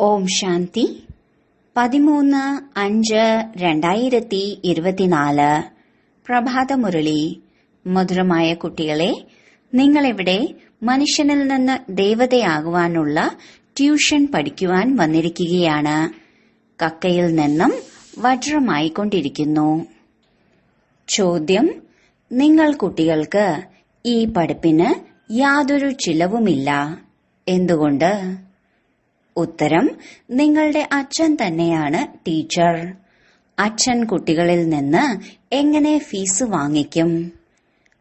ഓം ശാന്തി 13/5/2024 പ്രഭാതമുരളി. മധുരമായ കുട്ടികളെ, നിങ്ങളിവിടെ മനുഷ്യനിൽ നിന്ന് ദേവതയാകുവാനുള്ള ട്യൂഷൻ പഠിക്കുവാൻ വന്നിരിക്കുകയാണ്. കക്കയിൽ നിന്നും വജ്രമായിക്കൊണ്ടിരിക്കുന്നു. ചോദ്യം: നിങ്ങൾ കുട്ടികൾക്ക് ഈ പഠിപ്പിന് യാതൊരു ചിലവുമില്ല. എന്തുകൊണ്ട്? ഉത്തരം: നിങ്ങളുടെ അച്ഛൻ തന്നെയാണ് ടീച്ചർ. അച്ഛൻ കുട്ടികളിൽ നിന്ന് എങ്ങനെ ഫീസ് വാങ്ങിക്കും?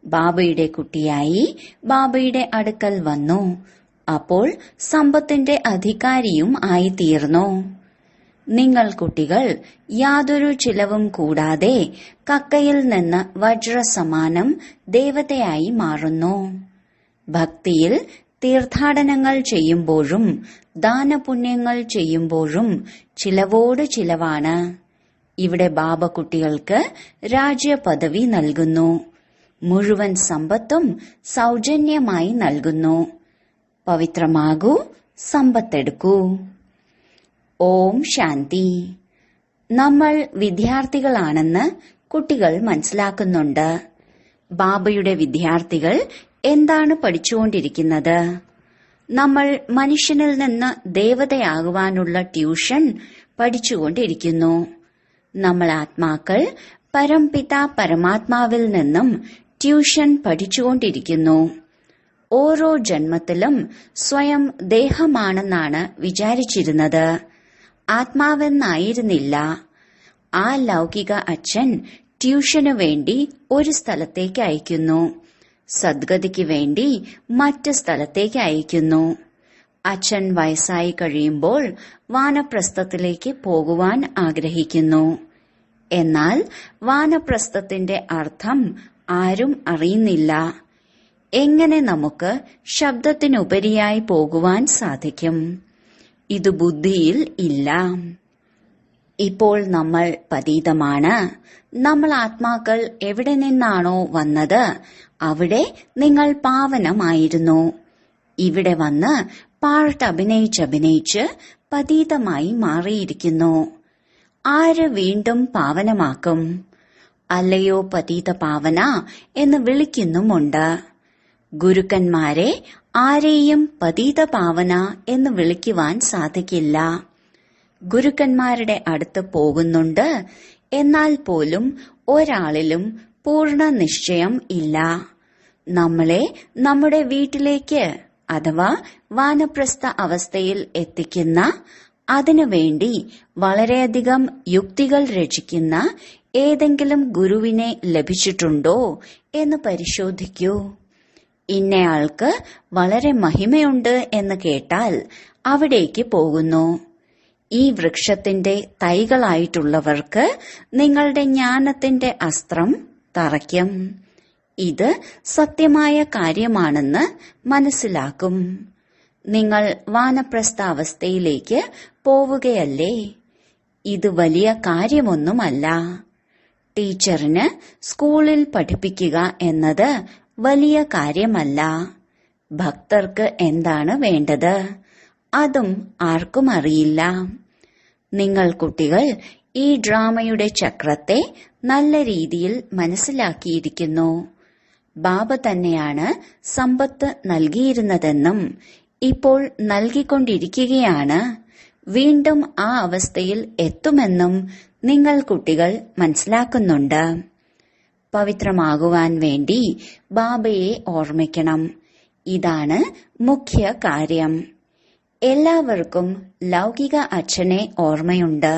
ബാബയുടെ കുട്ടിയായി ബാബയുടെ അടുക്കൽ വന്നു. അപ്പോൾ സമ്പത്തിന്റെ അധികാരിയും ആയിത്തീർന്നു. നിങ്ങൾ കുട്ടികൾ യാതൊരു ചിലവും കൂടാതെ കക്കയിൽ നിന്ന് വജ്രസമാനം ദേവതയായി മാറുന്നു. ഭക്തിയിൽ തീർത്ഥാടനങ്ങൾ ചെയ്യുമ്പോഴും ദാനപുണ്യങ്ങൾ ചെയ്യുമ്പോഴും ചിലവോട് ചിലവാണ്. ഇവിടെ ബാബ കുട്ടികൾക്ക് രാജ്യപദവി നൽകുന്നു. മുഴുവൻ സമ്പത്തും സൗജന്യമായി നൽകുന്നു. പവിത്രമാകൂ, സമ്പത്തെടുക്കൂ. ഓം ശാന്തി. നമ്മൾ വിദ്യാർത്ഥികളാണെന്ന് കുട്ടികൾ മനസ്സിലാക്കുന്നുണ്ട്. ബാബയുടെ വിദ്യാർത്ഥികൾ എന്താണ് പഠിച്ചുകൊണ്ടിരിക്കുന്നത്? നമ്മൾ മനുഷ്യനിൽ നിന്ന് ദേവതയാകുവാനുള്ള ട്യൂഷൻ പഠിച്ചുകൊണ്ടിരിക്കുന്നു. നമ്മൾ ആത്മാക്കൾ പരംപിത പരമാത്മാവിൽ നിന്നും ട്യൂഷൻ പഠിച്ചുകൊണ്ടിരിക്കുന്നു. ഓരോ ജന്മത്തിലും സ്വയം ദേഹമാണെന്നാണ് വിചാരിച്ചിരുന്നത്, ആത്മാവെന്നായിരുന്നില്ല. ആ ലൗകിക അച്ഛൻ ട്യൂഷനു വേണ്ടി ഒരു സ്ഥലത്തേക്ക് അയക്കുന്നു, സദ്ഗതിക്ക് വേണ്ടി മറ്റ് സ്ഥലത്തേക്ക് അയക്കുന്നു. അച്ഛൻ വയസ്സായി കഴിയുമ്പോൾ വാനപ്രസ്ഥത്തിലേക്ക് പോകുവാൻ ആഗ്രഹിക്കുന്നു. എന്നാൽ വാനപ്രസ്ഥത്തിന്റെ അർത്ഥം ആരും അറിയുന്നില്ല. എങ്ങനെ നമുക്ക് ശബ്ദത്തിനുപരിയായി പോകുവാൻ സാധിക്കും? ഇത് ബുദ്ധിയിൽ ഇല്ല. ഇപ്പോൾ നമ്മൾ പതീതമാണ്. നമ്മൾ ആത്മാക്കൾ എവിടെ നിന്നാണോ വന്നത് അവിടെ നിങ്ങൾ പാവനമായിരുന്നു. ഇവിടെ വന്ന് പാട്ട് അഭിനയിച്ചഭിനയിച്ച് പതീതമായി മാറിയിരിക്കുന്നു. ആര് വീണ്ടും പാവനമാക്കും? അല്ലയോ പതീത പാവന എന്ന് വിളിക്കുന്നുമുണ്ട്. ഗുരുക്കന്മാരെ ആരെയും പതീത പാവന എന്ന് വിളിക്കുവാൻ സാധിക്കില്ല. ഗുരുക്കന്മാരുടെ അടുത്ത് പോകുന്നുണ്ട്, എന്നാൽ പോലും ഒരാളിലും പൂർണ്ണ നിശ്ചയം ഇല്ല. നമ്മളെ നമ്മുടെ വീട്ടിലേക്ക് അഥവാ വാനപ്രസ്ഥ അവസ്ഥയിൽ എത്തിക്കുന്ന, അതിനുവേണ്ടി വളരെയധികം യുക്തികൾ രചിക്കുന്ന ഏതെങ്കിലും ഗുരുവിനെ ലഭിച്ചിട്ടുണ്ടോ എന്ന് പരിശോധിക്കൂ. ഇന്നയാൾക്ക് വളരെ മഹിമയുണ്ട് എന്ന് കേട്ടാൽ അവിടേക്ക് പോകുന്നു. ഈ വൃക്ഷത്തിന്റെ തൈകളായിട്ടുള്ളവർക്ക് നിങ്ങളുടെ ജ്ഞാനത്തിന്റെ അസ്ത്രം തറയ്ക്കും. ഇത് സത്യമായ കാര്യമാണെന്ന് മനസ്സിലാക്കും. നിങ്ങൾ വാനപ്രസ്ഥ അവസ്ഥയിലേക്ക് പോവുകയല്ലേ? ഇത് വലിയ കാര്യമൊന്നുമല്ല. ടീച്ചറിന് സ്കൂളിൽ പഠിപ്പിക്കുക എന്നത് വലിയ കാര്യമല്ല. ഭക്തർക്ക് എന്താണ് വേണ്ടത് അതും ആർക്കും അറിയില്ല. നിങ്ങൾ കുട്ടികൾ ഈ ഡ്രാമയുടെ ചക്രത്തെ നല്ല രീതിയിൽ മനസ്സിലാക്കിയിരിക്കുന്നു. ബാബ തന്നെയാണ് സമ്പത്ത് നൽകിയിരുന്നതെന്നും ഇപ്പോൾ നൽകിക്കൊണ്ടിരിക്കുകയാണ്. വീണ്ടും ആ അവസ്ഥയിൽ എത്തുമെന്നും നിങ്ങൾ കുട്ടികൾ മനസ്സിലാക്കുന്നുണ്ട്. പവിത്രമാകുവാൻ വേണ്ടി ബാബയെ ഓർമ്മിക്കണം. ഇതാണ് മുഖ്യ കാര്യം. എല്ലാവർക്കും ലൗകിക അച്ഛനെ ഓർമ്മയുണ്ട്.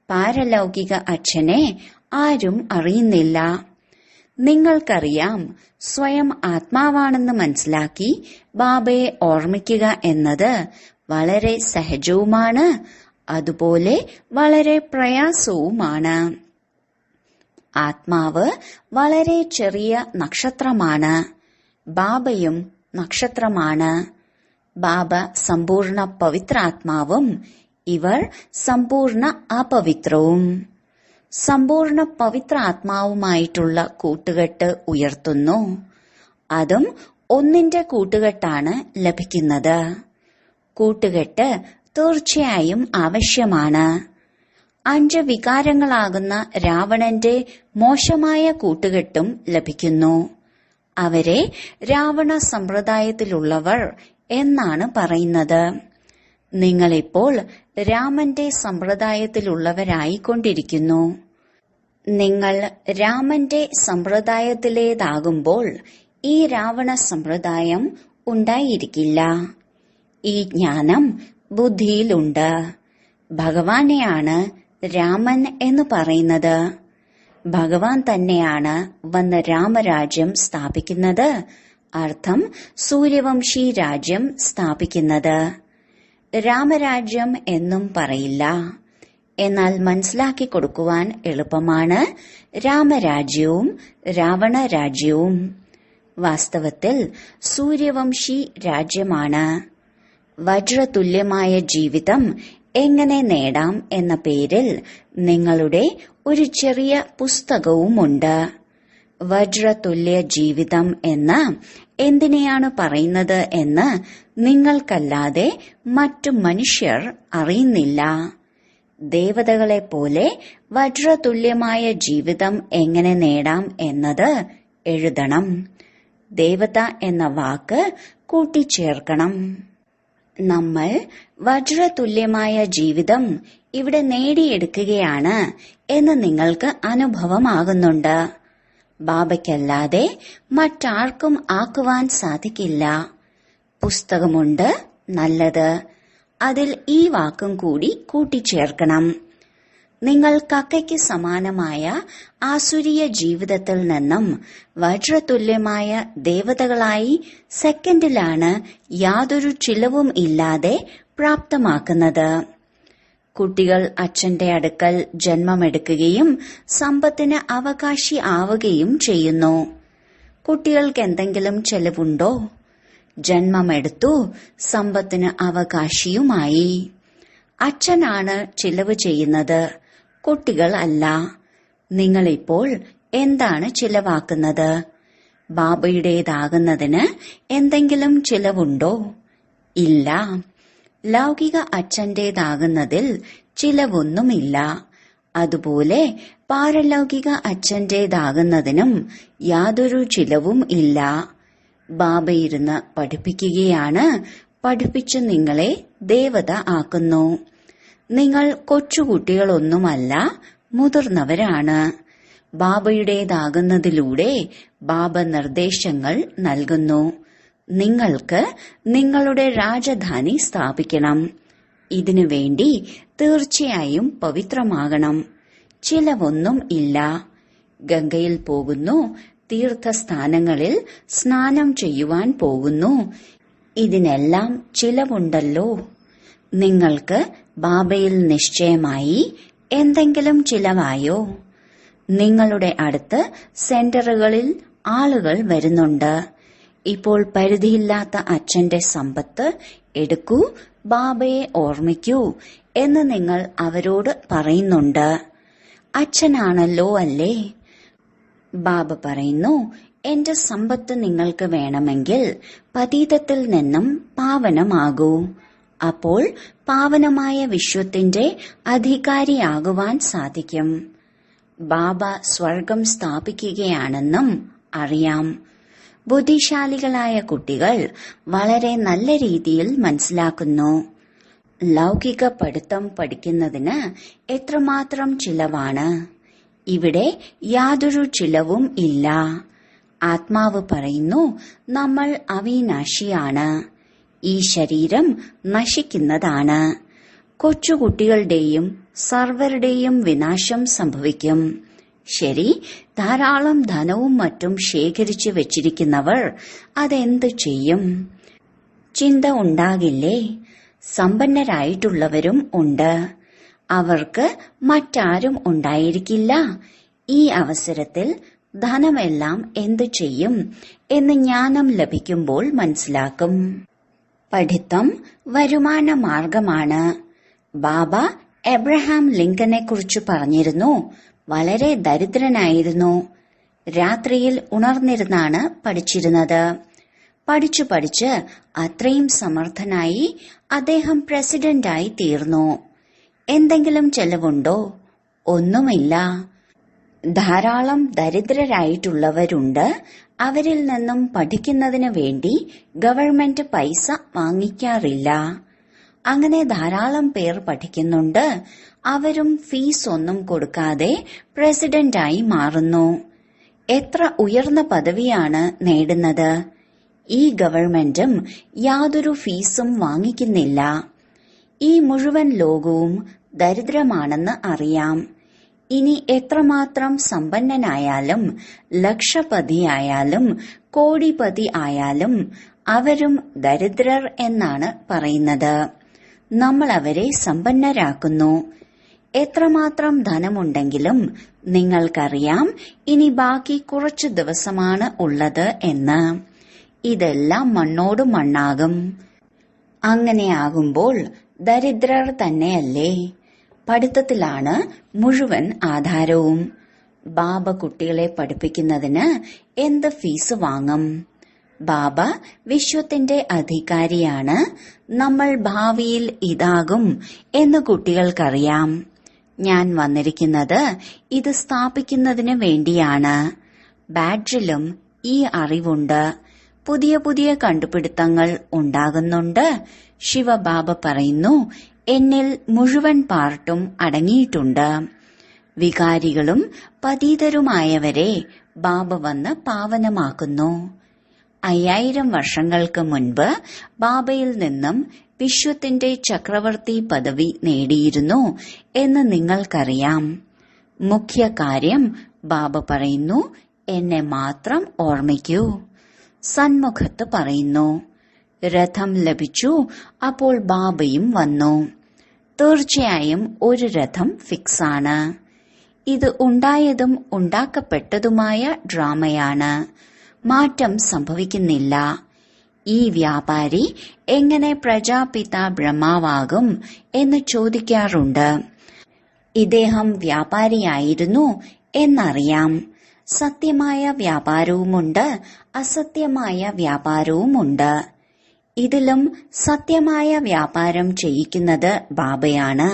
പാരലൗകിക അച്ഛനെ ആരും അറിയുന്നില്ല. നിങ്ങൾക്കറിയാം, സ്വയം ആത്മാവാണെന്ന് മനസ്സിലാക്കി ബാബയെ ഓർമ്മിക്കുക എന്നത് വളരെ സഹജവുമാണ്, അതുപോലെ വളരെ പ്രയാസവുമാണ്. ആത്മാവ് വളരെ ചെറിയ നക്ഷത്രമാണ്. ബാബയും നക്ഷത്രമാണ്. ബാബ സമ്പൂർണ്ണ പവിത്രാത്മാവും ഇവർ സമ്പൂർണ്ണ അപവിത്രവും. സമ്പൂർണ്ണ പവിത്ര ആത്മാവുമായിട്ടുള്ള കൂട്ടുകെട്ട് ഉയർത്തുന്നു. അതും ഒന്നിന്റെ കൂട്ടുകെട്ടാണ് ലഭിക്കുന്നത്. കൂട്ടുകെട്ട് തീർച്ചയായും ആവശ്യമാണ്. 5 വികാരങ്ങളാകുന്ന രാവണന്റെ മോശമായ കൂട്ടുകെട്ടും ലഭിക്കുന്നു. അവരെ രാവണ സമ്പ്രദായത്തിലുള്ളവർ എന്നാണ് പറയുന്നത്. നിങ്ങളിപ്പോൾ രാമന്റെ സമ്പ്രദായത്തിലുള്ളവരായിക്കൊണ്ടിരിക്കുന്നു. നിങ്ങൾ രാമന്റെ സമ്പ്രദായത്തിലേതാകുമ്പോൾ ഈ രാവണ സമ്പ്രദായം ഉണ്ടായിരിക്കില്ല. ഈ ജ്ഞാനം ബുദ്ധിയിലുണ്ട്. ഭഗവാനെയാണ് രാമൻ എന്ന് പറയുന്നത്. ഭഗവാൻ തന്നെയാണ് വന്ന് രാമരാജ്യം സ്ഥാപിക്കുന്നത്, അർത്ഥം സൂര്യവംശി രാജ്യം സ്ഥാപിക്കുന്നത്. രാമരാജ്യം എന്നും പറയില്ല. എന്നാൽ മനസ്സിലാക്കി കൊടുക്കുവാൻ എളുപ്പമാണ് രാമരാജ്യവും രാവണ രാജ്യവും. വാസ്തവത്തിൽ സൂര്യവംശി രാജ്യമാണ്. വജ്രതുല്യമായ ജീവിതം എങ്ങനെ നേടാം എന്ന പേരിൽ നിങ്ങളുടെ ഒരു ചെറിയ പുസ്തകവുമുണ്ട്. വജ്രതുല്യ ജീവിതം എന്ന് എന്തിനെയാണ് പറയുന്നത് എന്ന് നിങ്ങൾക്കല്ലാതെ മറ്റു മനുഷ്യർ അറിയുന്നില്ല. ദേവതകളെ പോലെ വജ്രതുല്യമായ ജീവിതം എങ്ങനെ നേടാം എന്നത് എഴുതണം. ദേവത എന്ന വാക്ക് കൂട്ടിച്ചേർക്കണം. നമ്മൾ വജ്രതുല്യമായ ജീവിതം ഇവിടെ നേടിയെടുക്കുകയാണ് എന്ന് നിങ്ങൾക്ക് അനുഭവമാകുന്നുണ്ട്. ബാബയ്ക്കല്ലാതെ മറ്റാർക്കും ആക്കുവാൻ സാധിക്കില്ല. പുസ്തകമുണ്ട്, നല്ലത്. അതിൽ ഈ വാക്കും കൂടി കൂട്ടിച്ചേർക്കണം. നിങ്ങൾ കക്കയ്ക്ക് സമാനമായ ആസുരീയ ജീവിതത്തിൽ നിന്നും വജ്രതുല്യമായ ദേവതകളായി സെക്കൻഡിലാണ് യാതൊരു ചിലവും ഇല്ലാതെ പ്രാപ്തമാക്കുന്നത്. കുട്ടികൾ അച്ഛന്റെ അടുക്കൽ ജന്മമെടുക്കുകയും സമ്പത്തിന് അവകാശി ആവുകയും ചെയ്യുന്നു. കുട്ടികൾക്ക് എന്തെങ്കിലും ചെലവുണ്ടോ? ജന്മമെടുത്തു, സമ്പത്തിന് അവകാശിയുമായി. അച്ഛനാണ് ചിലവ് ചെയ്യുന്നത്, കുട്ടികൾ അല്ല. നിങ്ങളിപ്പോൾ എന്താണ് ചിലവാക്കുന്നത്? ബാബയുടേതാകുന്നതിന് എന്തെങ്കിലും ചിലവുണ്ടോ? ഇല്ല. ലൗകിക അച്ഛന്റേതാകുന്നതിൽ ചിലവൊന്നുമില്ല. അതുപോലെ പാരലൗകിക അച്ഛന്റേതാകുന്നതിനും യാതൊരു ചിലവും ഇല്ല. ബാബയിരുന്ന് പഠിപ്പിക്കുകയാണ്. പഠിപ്പിച്ച് നിങ്ങളെ ദേവത ആക്കുന്നു. നിങ്ങൾ കൊച്ചുകുട്ടികളൊന്നുമല്ല, മുതിർന്നവരാണ്. ബാബയുടേതാകുന്നതിലൂടെ ബാബ നിർദ്ദേശങ്ങൾ നൽകുന്നു. നിങ്ങൾക്ക് നിങ്ങളുടെ രാജധാനി സ്ഥാപിക്കണം. ഇതിനു വേണ്ടി തീർച്ചയായും പവിത്രമാകണം. ചിലവൊന്നും ഇല്ല. ഗംഗയിൽ പോകുന്നു, തീർത്ഥസ്ഥാനങ്ങളിൽ സ്നാനം ചെയ്യുവാൻ പോകുന്നു. ഇതിനെല്ലാം ചിലവുണ്ടല്ലോ. നിങ്ങൾക്ക് ബാബയിൽ നിശ്ചയമായി എന്തെങ്കിലും ചിലവായോ? നിങ്ങളുടെ അടുത്ത് സെന്ററുകളിൽ ആളുകൾ വരുന്നുണ്ട്. ഇപ്പോൾ പരിധിയില്ലാത്ത അച്ഛന്റെ സമ്പത്ത് എടുക്കൂ, ബാബയെ ഓർമ്മിക്കൂ എന്ന് നിങ്ങൾ അവരോട് പറയുന്നുണ്ട്. അച്ഛനാണല്ലോ അല്ലേ? ബാബ പറയുന്നു, എന്റെ സമ്പത്ത് നിങ്ങൾക്ക് വേണമെങ്കിൽ പതീതത്തിൽ നിന്നും പാവനമാകൂ. അപ്പോൾ പാവനമായ വിശ്വത്തിന്റെ അധികാരിയാകുവാൻ സാധിക്കും. ബാബ സ്വർഗം സ്ഥാപിക്കുകയാണെന്നും അറിയാം. ബുദ്ധിശാലികളായ കുട്ടികൾ വളരെ നല്ല രീതിയിൽ മനസ്സിലാക്കുന്നു. ലൗകിക പഠിത്തം പഠിക്കുന്നതിന് എത്രമാത്രം ചിലവാണ്. ഇവിടെ യാതൊരു ചിലവും ഇല്ല. ആത്മാവ് പറയുന്നു, നമ്മൾ അവിനാശിയാണ്. ഈ ശരീരം നശിക്കുന്നതാണ്. കൊച്ചുകുട്ടികളുടെയും സർവരുടെയും വിനാശം സംഭവിക്കും. ശരി, ധാരാളം ധനവും മറ്റും ശേഖരിച്ചു വെച്ചിരിക്കുന്നവർ അതെന്ത് ചെയ്യും? ചിന്ത ഉണ്ടാകില്ലേ? സമ്പന്നരായിട്ടുള്ളവരും ഉണ്ട്. അവർക്ക് മറ്റാരും ഉണ്ടായിരിക്കില്ല. ഈ അവസരത്തിൽ ധനമെല്ലാം എന്തു ചെയ്യും എന്ന് ജ്ഞാനം ലഭിക്കുമ്പോൾ മനസ്സിലാക്കും. പഠിത്തം വരുമാന മാർഗമാണ്. ബാബ എബ്രഹാം ലിങ്കനെ കുറിച്ച് പറഞ്ഞിരുന്നു. വളരെ ദരിദ്രനായിരുന്നു. രാത്രിയിൽ ഉണർന്നിരുന്നാണ് പഠിച്ചിരുന്നത്. പഠിച്ചു പഠിച്ച് അത്രയും സമർത്ഥനായി അദ്ദേഹം പ്രസിഡന്റായി തീർന്നു. എന്തെങ്കിലും ചെലവുണ്ടോ? ഒന്നുമില്ല. ധാരാളം ദരിദ്രരായിട്ടുള്ളവരുണ്ട്. അവരിൽ നിന്നും പഠിക്കുന്നതിന് വേണ്ടി ഗവൺമെന്റ് പൈസ വാങ്ങിക്കാറില്ല. അങ്ങനെ ധാരാളം പേർ പഠിക്കുന്നുണ്ട്. അവരും ഫീസ് ഒന്നും കൊടുക്കാതെ പ്രസിഡന്റായി മാറുന്നു. എത്ര ഉയർന്ന പദവിയാണ് നേടുന്നത്! ഈ ഗവൺമെന്റും യാതൊരു ഫീസും വാങ്ങിക്കുന്നില്ല. ഈ മുഴുവൻ ലോകവും ദരിദ്രമാണെന്ന് അറിയാം. ഇനി എത്രമാത്രം സമ്പന്നനായാലും, ലക്ഷപതിയായാലും, കോടിപതി ആയാലും അവരും ദരിദ്രർ എന്നാണ് പറയുന്നത്. നമ്മൾ അവരെ സമ്പന്നരാക്കുന്നു. എത്രമാത്രം ധനമുണ്ടെങ്കിലും നിങ്ങൾക്കറിയാം ഇനി ബാക്കി കുറച്ചു ദിവസമാണ് ഉള്ളത് എന്ന്. ഇതെല്ലാം മണ്ണോട് മണ്ണാകും. അങ്ങനെയാകുമ്പോൾ ദരിദ്രർ തന്നെയല്ലേ? പഠിത്തത്തിലാണ് മുഴുവൻ ആധാരവും. ബാബ കുട്ടികളെ പഠിപ്പിക്കുന്നതിന് എന്ത് ഫീസ് വാങ്ങും? ബാബ വിശ്വത്തിന്റെ അധികാരിയാണ്. നമ്മൾ ഭാവിയിൽ ഇതാകും എന്ന് കുട്ടികൾക്കറിയാം. ഞാൻ വന്നിരിക്കുന്നത് ഇത് സ്ഥാപിക്കുന്നതിന് വേണ്ടിയാണ്. ബാഡ്ജിലും ഈ അറിവുണ്ട്. പുതിയ പുതിയ കണ്ടുപിടുത്തങ്ങൾ ഉണ്ടാകുന്നുണ്ട്. ശിവബാബ പറയുന്നു, എന്നിൽ മുഴുവൻ പാർട്ടും അടങ്ങിയിട്ടുണ്ട്. വികാരികളും പതീതരുമായവരെ ബാബ വന്ന് പാവനമാക്കുന്നു. 5000 വർഷങ്ങൾക്ക് മുൻപ് ബാബയിൽ നിന്നും വിശ്വത്തിന്റെ ചക്രവർത്തി പദവി നേടിയിരുന്നു എന്ന് നിങ്ങൾക്കറിയാം. മുഖ്യ കാര്യം ബാബ പറയുന്നു, എന്നെ മാത്രം ഓർമ്മിക്കൂ. സന്മുഖത്ത് പറയുന്നു, രഥം ലഭിച്ചു. അപ്പോൾ ബാബയും വന്നു. തീർച്ചയായും ഒരു രഥം ഫിക്സാണ്. ഇത് ഉണ്ടായതും ഉണ്ടാക്കപ്പെട്ടതുമായ ഡ്രാമയാണ്. മാറ്റം സംഭവിക്കുന്നില്ല. ഈ വ്യാപാരി എങ്ങനെ പ്രജാപിത ബ്രഹ്മാവാകും എന്ന് ചോദിക്കാറുണ്ട്. ഇദ്ദേഹം വ്യാപാരിയായിരുന്നു എന്നറിയാം. സത്യമായ വ്യാപാരവുമുണ്ട്, അസത്യമായ വ്യാപാരവുമുണ്ട്. ഇതിലും സത്യമായ വ്യാപാരം ചെയ്യിക്കുന്നത് ബാബയാണ്.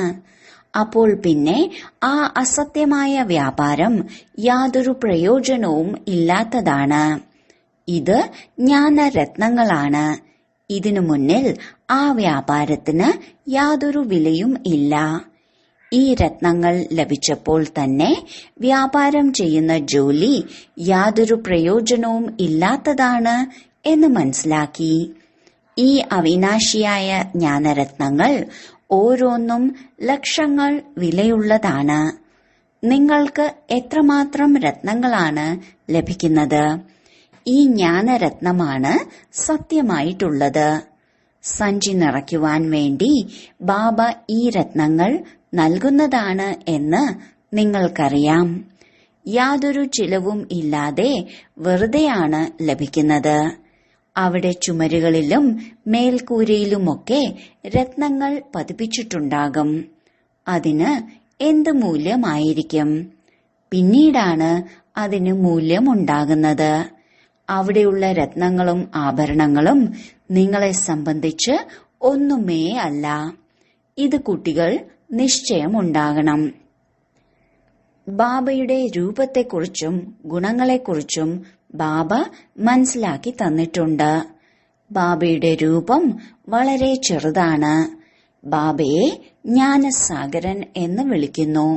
അപ്പോൾ പിന്നെ ആ അസത്യമായ വ്യാപാരം യാതൊരു പ്രയോജനവും ഇല്ലാത്തതാണ്. ഇത് ജ്ഞാനരത്നങ്ങളാണ്. ഇതിനു മുന്നിൽ ആ വ്യാപാരത്തിന് യാതൊരു വിലയും ഇല്ല. ഈ രത്നങ്ങൾ ലഭിച്ചപ്പോൾ തന്നെ വ്യാപാരം ചെയ്യുന്ന ജോലി യാതൊരു പ്രയോജനവും ഇല്ലാത്തതാണ് എന്ന് മനസ്സിലാക്കി. ഈ അവിനാശിയായ ജ്ഞാനരത്നങ്ങൾ ഓരോന്നും ലക്ഷങ്ങൾ വിലയുള്ളതാണ്. നിങ്ങൾക്ക് എത്രമാത്രം രത്നങ്ങളാണ് ലഭിക്കുന്നത്? ഈ ജ്ഞാനരത്നമാണ് സത്യമായിട്ടുള്ളത്. സഞ്ചി നിറയ്ക്കുവാൻ വേണ്ടി ബാബ ഈ രത്നങ്ങൾ നൽകുന്നതാണ് എന്ന് നിങ്ങൾക്കറിയാം. യാതൊരു ചിലവും ഇല്ലാതെ വെറുതെയാണ് ലഭിക്കുന്നത്. അവിടെ ചുമരുകളിലും മേൽക്കൂരയിലുമൊക്കെ രത്നങ്ങൾ പതിപ്പിച്ചിട്ടുണ്ടാകും. അതിന് എന്ത് മൂല്യമായിരിക്കും? പിന്നീടാണ് അതിന് മൂല്യമുണ്ടാകുന്നത്. അവിടെയുള്ള രത്നങ്ങളും ആഭരണങ്ങളും നിങ്ങളെ സംബന്ധിച്ച് ഒന്നുമേ അല്ല. ഇത് കുട്ടികൾ നിശ്ചയമുണ്ടാകണം. ബാബയുടെ രൂപത്തെക്കുറിച്ചും ഗുണങ്ങളെക്കുറിച്ചും ബാബ മനസ്സിലാക്കി തന്നിട്ടുണ്ട്. ബാബയുടെ രൂപം വളരെ ചെറുതാണ്. ബാബയെ ജ്ഞാനസാഗരൻ എന്ന് വിളിക്കുന്നു.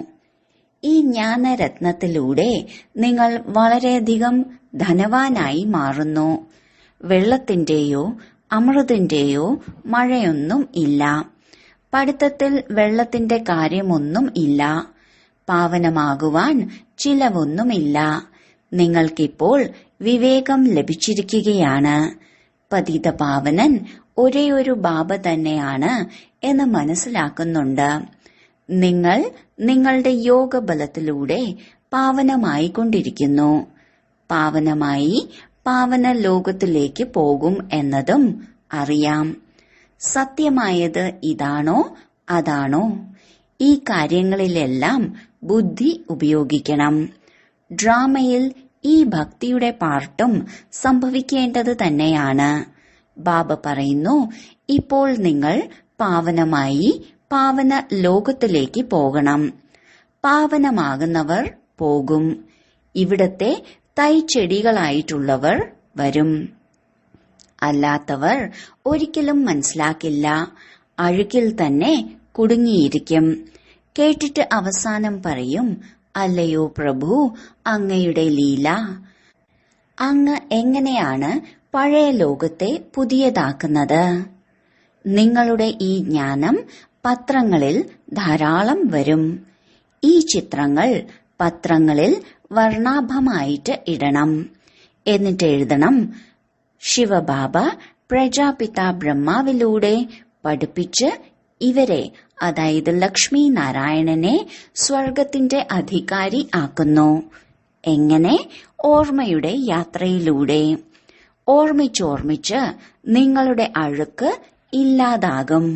ഈ ജ്ഞാനരത്നത്തിലൂടെ നിങ്ങൾ വളരെയധികം ധനവാനായി മാറുന്നു. വെള്ളത്തിന്റെയോ അമൃതിന്റെയോ മഴയൊന്നും ഇല്ല. പഠിത്തത്തിൽ വെള്ളത്തിന്റെ കാര്യമൊന്നും ഇല്ല. പാവനമാകുവാൻ ചിലവൊന്നുമില്ല. നിങ്ങൾക്കിപ്പോൾ വിവേകം ലഭിച്ചിരിക്കുകയാണ്. പതിത പാവനൻ ഒരേയൊരു ബാബ തന്നെയാണ് എന്ന് മനസ്സിലാക്കുന്നുണ്ട്. നിങ്ങൾ നിങ്ങളുടെ യോഗബലത്തിലൂടെ പാവനമായിക്കൊണ്ടിരിക്കുന്നു. പാവനമായി പാവന ലോകത്തിലേക്ക് പോകും എന്നതും അറിയാം. സത്യമായത് ഇതാണോ അതാണോ? ഈ കാര്യങ്ങളിലെല്ലാം ബുദ്ധി ഉപയോഗിക്കണം. ഡ്രാമയിൽ ഈ ഭക്തിയുടെ പാർട്ടും സംഭവിക്കേണ്ടത് തന്നെയാണ്. ബാബ പറയുന്നു, ഇപ്പോൾ നിങ്ങൾ പാവനമായി പാവന ലോകത്തിലേക്ക് പോകണം. പാവനമാകുന്നവർ പോകും. ഇവിടത്തെ തൈച്ചെടികളായിട്ടുള്ളവർ വരും. അല്ലാത്തവർ ഒരിക്കലും മനസ്സിലാക്കില്ല. അഴുക്കിൽ തന്നെ കുടുങ്ങിയിരിക്കും. കേട്ടിട്ട് അവസാനം പറയും, അല്ലയോ പ്രഭു, അങ്ങയുടെ ലീല. അങ്ങ് എങ്ങനെയാണ് പഴയ ലോകത്തെ പുതിയതാക്കുന്നത്? നിങ്ങളുടെ ഈ ജ്ഞാനം പത്രങ്ങളിൽ ധാരാളം വരും. ഈ ചിത്രങ്ങൾ പത്രങ്ങളിൽ വർണ്ണാഭമായിട്ട് ഇടണം. എന്നിട്ട് എഴുതണം, ശിവബാബ പ്രജാപിത ബ്രഹ്മാവിലൂടെ പഠിപ്പിച്ച് ഇവരെ, അതായത് ലക്ഷ്മി നാരായണനെ സ്വർഗത്തിന്റെ അധികാരി ആക്കുന്നു. എങ്ങനെ? ഓർമ്മയുടെ യാത്രയിലൂടെ. ഓർമ്മിച്ചോർമ്മിച്ച് നിങ്ങളുടെ അഴുക്ക് ഇല്ലാതാകും.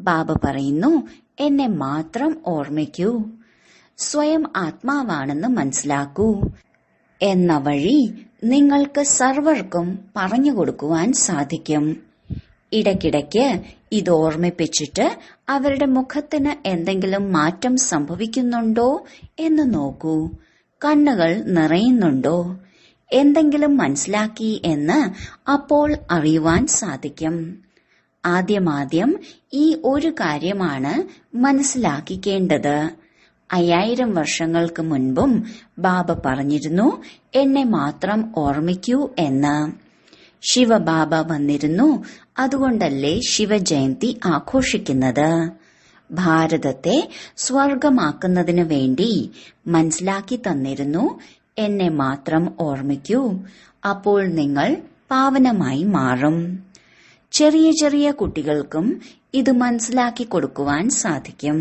ബാബ പറയുന്നു, എന്നെ മാത്രം ഓർമ്മിക്കൂ, സ്വയം ആത്മാവാണെന്ന് മനസ്സിലാക്കൂ എന്ന വഴി നിങ്ങൾക്ക് സർവർക്കും പറഞ്ഞു കൊടുക്കുവാൻ സാധിക്കും. ഇടയ്ക്കിടയ്ക്ക് ഇത് ഓർമ്മിപ്പിച്ചിട്ട് അവരുടെ മുഖത്തിന് എന്തെങ്കിലും മാറ്റം സംഭവിക്കുന്നുണ്ടോ എന്ന് നോക്കൂ. കണ്ണുകൾ നിറയുന്നുണ്ടോ? എന്തെങ്കിലും മനസ്സിലാക്കി എന്ന് അപ്പോൾ അറിയുവാൻ സാധിക്കും. ആദ്യമാദ്യം ഈ ഒരു കാര്യമാണ് മനസ്സിലാക്കിക്കേണ്ടത്. 5000 വർഷങ്ങൾക്ക് മുൻപും ബാബ പറഞ്ഞിരുന്നു, എന്നെ മാത്രം ഓർമ്മിക്കൂ എന്ന്. ശിവബാബ വന്നിരുന്നു. അതുകൊണ്ടല്ലേ ശിവജയന്തി ആഘോഷിക്കുന്നത്. ഭാരതത്തെ സ്വർഗമാക്കുന്നതിനു വേണ്ടി മനസ്സിലാക്കി തന്നിരുന്നു, എന്നെ മാത്രം ഓർമ്മിക്കൂ, അപ്പോൾ നിങ്ങൾ പാവനമായി മാറും. ചെറിയ ചെറിയ കുട്ടികൾക്കും ഇത് മനസ്സിലാക്കി കൊടുക്കുവാൻ സാധിക്കും.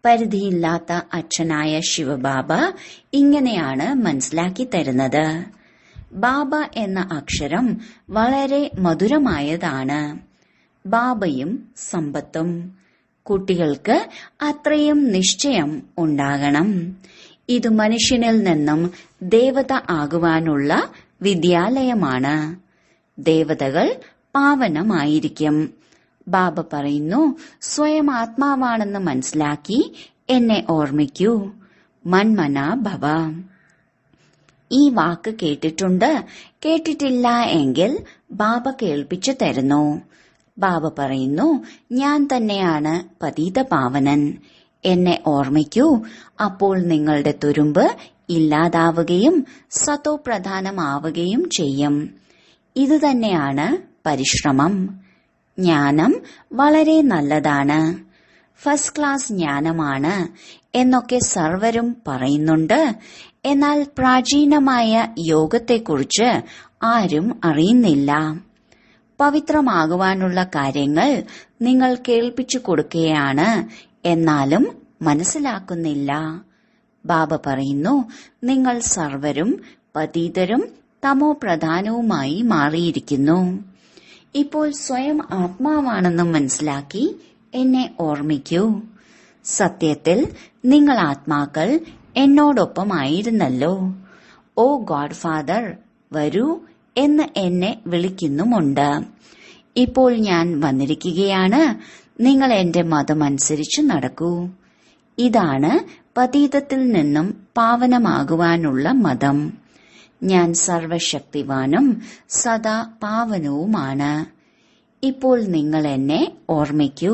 പരിധിയില്ലാത്ത അച്ഛനായ ശിവബാബ ഇങ്ങനെയാണ് മനസ്സിലാക്കി തരുന്നത്. ബാബ എന്ന അക്ഷരം വളരെ മധുരമായതാണ്. ബാബയും സമ്പത്തും. കുട്ടികൾക്ക് അത്രയും നിശ്ചയം ഉണ്ടാകണം. ഇത് മനുഷ്യനിൽ നിന്നും ദേവത ആകുവാനുള്ള വിദ്യാലയമാണ്. ദേവതകൾ പാവനമായിരിക്കും. ബാബ പറയുന്നു, സ്വയം ആത്മാവാണെന്ന് മനസ്സിലാക്കി എന്നെ ഓർമ്മിക്കൂ. മന്മന ഭവ. ഈ വാക്ക് കേട്ടിട്ടുണ്ട്. കേട്ടിട്ടില്ല എങ്കിൽ ബാബ കേൾപ്പിച്ചു തരുന്നു. ബാബ പറയുന്നു, ഞാൻ തന്നെയാണ് പതീത പാവനൻ. എന്നെ ഓർമ്മിക്കൂ, അപ്പോൾ നിങ്ങളുടെ തുരുമ്പ് ഇല്ലാതാവുകയും സതോ പ്രധാനമാവുകയും ചെയ്യും. ഇത് തന്നെയാണ് പരിശ്രമം. ജ്ഞാനം വളരെ നല്ലതാണ്, ഫസ്റ്റ് ക്ലാസ് ജ്ഞാനമാണ് എന്നൊക്കെ സർവരും പറയുന്നുണ്ട്. എന്നാൽ പ്രാചീനമായ യോഗത്തെക്കുറിച്ച് ആരും അറിയുന്നില്ല. പവിത്രമാകുവാനുള്ള കാര്യങ്ങൾ നിങ്ങൾ കേൾപ്പിച്ചു കൊടുക്കുകയാണ്, എന്നാലും മനസ്സിലാക്കുന്നില്ല. ബാബ പറയുന്നു, നിങ്ങൾ സർവരും പതീതരും തമോ പ്രധാനവുമായി മാറിയിരിക്കുന്നു. ഇപ്പോൾ സ്വയം ആത്മാവാണെന്ന് മനസ്സിലാക്കി എന്നെ ഓർമ്മിക്കൂ. സത്യത്തിൽ നിങ്ങൾ ആത്മാക്കൾ എന്നോടൊപ്പമായിരുന്നല്ലോ. ഓ ഗോഡ് ഫാദർ, വരൂ എന്ന് എന്നെ വിളിക്കുന്നുമുണ്ട്. ഇപ്പോൾ ഞാൻ വന്നിരിക്കുകയാണ്. നിങ്ങൾ എന്റെ മതമനുസരിച്ച് നടക്കൂ. ഇതാണ് പതീതത്തിൽ നിന്നും പാവനമാകുവാനുള്ള മതം. ഞാൻ സർവശക്തിവാനും സദാ പാവനവുമാണ്. ഇപ്പോൾ നിങ്ങൾ എന്നെ ഓർമ്മിക്കൂ.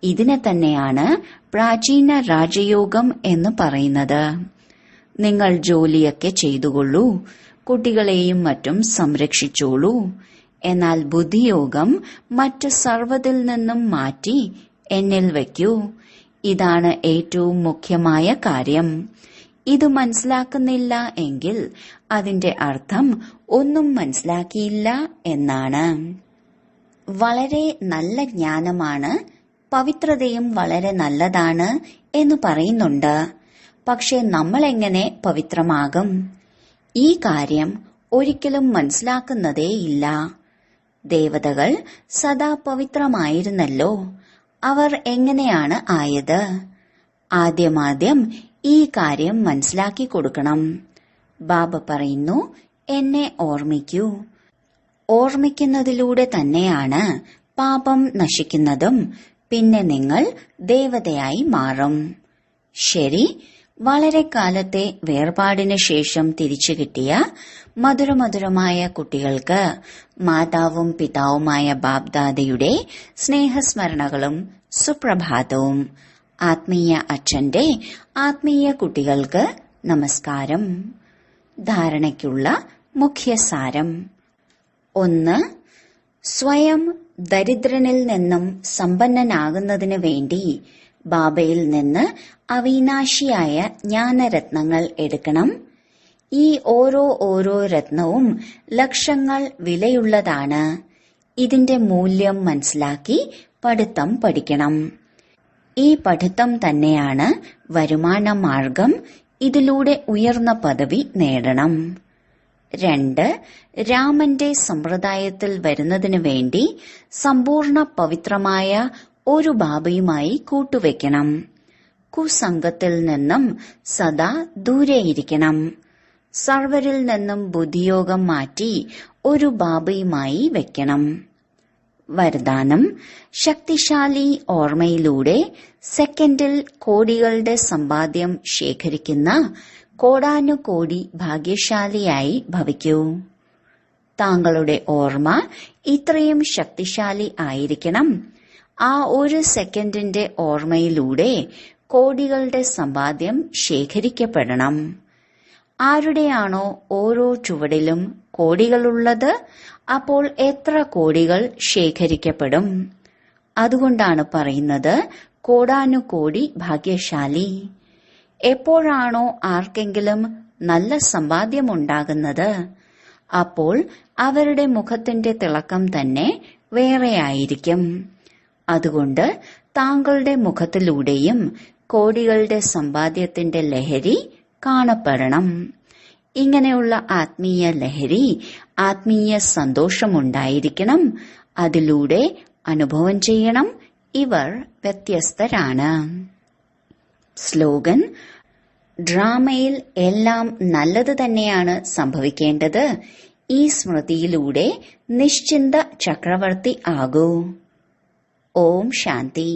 ഇതിനെ തന്നെയാണ് പ്രാചീന രാജയോഗം എന്ന് പറയുന്നത്. നിങ്ങൾ ജോലിയൊക്കെ ചെയ്തുകൊള്ളൂ, കുട്ടികളെയും മറ്റും സംരക്ഷിച്ചോളൂ. എന്നാൽ ബുദ്ധിയോഗം മറ്റ് സർവ്വതിൽ നിന്നും മാറ്റി എന്നിൽ വയ്ക്കൂ. ഇതാണ് ഏറ്റവും മുഖ്യമായ കാര്യം. ഇത് മനസ്സിലാക്കുന്നില്ല എങ്കിൽ അതിന്റെ അർത്ഥം ഒന്നും മനസ്സിലാക്കിയില്ല എന്നാണ്. വളരെ നല്ല ജ്ഞാനമാണ്, പവിത്രതയും വളരെ നല്ലതാണ് എന്ന് പറയുന്നുണ്ട്. പക്ഷെ നമ്മൾ എങ്ങനെ പവിത്രമാകും? ഈ കാര്യം ഒരിക്കലും മനസ്സിലാക്കുന്നതേയില്ല. ദേവതകൾ സദാ പവിത്രമായിരുന്നല്ലോ. അവർ എങ്ങനെയാണ് ആയത്? ആദ്യമാദ്യം ഈ കാര്യം മനസ്സിലാക്കി കൊടുക്കണം. ബാബ പറയുന്നു, എന്നെ ഓർമ്മിക്കൂ. ഓർമ്മിക്കുന്നതിലൂടെ തന്നെയാണ് പാപം നശിക്കുന്നതും പിന്നെ നിങ്ങൾ ദേവതയായി മാറും. ശരി, വളരെ കാലത്തെ വേർപാടിന് ശേഷം തിരിച്ചു കിട്ടിയ മധുരമധുരമായ കുട്ടികൾക്ക് മാതാവും പിതാവുമായ ബാബ്ദാദയുടെ സ്നേഹസ്മരണകളും സുപ്രഭാതവും. ആത്മീയ അച്ഛന്റെ ആത്മീയ കുട്ടികൾക്ക് നമസ്കാരം. ധാരണയ്ക്കുള്ള മുഖ്യസാരം: 1. സ്വയം ദരിദ്രനിൽ നിന്നും സമ്പന്നനാകുന്നതിന് വേണ്ടി ബാബയിൽ നിന്ന് അവിനാശിയായ ജ്ഞാനരത്നങ്ങൾ എടുക്കണം. ഈ ഓരോ രത്നവും ലക്ഷങ്ങൾ വിലയുള്ളതാണ്. ഇതിന്റെ മൂല്യം മനസ്സിലാക്കി പഠിത്തം പഠിക്കണം. ഈ പഠിത്തം തന്നെയാണ് വരുമാന മാർഗം. ഇതിലൂടെ ഉയർന്ന പദവി നേടണം. 2. രാമന്റെ സമ്പ്രദായത്തിൽ വരുന്നതിനു വേണ്ടി സമ്പൂർണ്ണ പവിത്രമായ ഒരു ബാബയുമായി കൂട്ടുവെക്കണം. കുസംഗത്തിൽ നിന്നും സദാ ദൂരെയിരിക്കണം. സർവരിൽ നിന്നും ബുദ്ധിയോഗം മാറ്റി ഒരു ബാബയുമായി വെക്കണം. വരദാനം: ശക്തിശാലി ഓർമ്മയിലൂടെ സെക്കൻഡിൽ കോടികളുടെ സമ്പാദ്യം ശേഖരിക്കുന്ന കോടാനുകോടി ഭാഗ്യശാലിയായി ഭവിക്കൂ. താങ്കളുടെ ഓർമ്മ ഇത്രയും ശക്തിശാലി ആയിരിക്കണം. ആ ഒരു സെക്കൻഡിന്റെ ഓർമ്മയിലൂടെ കോടികളുടെ സമ്പാദ്യം ശേഖരിക്കപ്പെടണം. ആരുടെയാണോ ഓരോ ചുവടിലും കോടികളുള്ളത്, അപ്പോൾ എത്ര കോടികൾ ശേഖരിക്കപ്പെടും. അതുകൊണ്ടാണ് പറയുന്നത് കോടാനുകോടി ഭാഗ്യശാലി. എപ്പോഴാണോ ആർക്കെങ്കിലും നല്ല സമ്പാദ്യമുണ്ടാകുന്നത്, അപ്പോൾ അവരുടെ മുഖത്തിന്റെ തിളക്കം തന്നെ വേറെയായിരിക്കും. അതുകൊണ്ട് താങ്കളുടെ മുഖത്തിലൂടെയും കോടികളുടെ സമ്പാദ്യത്തിന്റെ ലഹരി കാണപ്പെടണം. ഇങ്ങനെയുള്ള ആത്മീയ ലഹരി, ആത്മീയ സന്തോഷമുണ്ടായിരിക്കണം. അതിലൂടെ അനുഭവം ചെയ്യണം. ഇവർ വ്യത്യസ്തരാണ്. സ്ലോഗൻ: ഡ്രാമയിൽ എല്ലാം നല്ലത് തന്നെയാണ് സംഭവിക്കേണ്ടത്. ഈ സ്മൃതിയിലൂടെ നിശ്ചിന്ത ചക്രവർത്തി ആകൂ. ഓം ശാന്തി.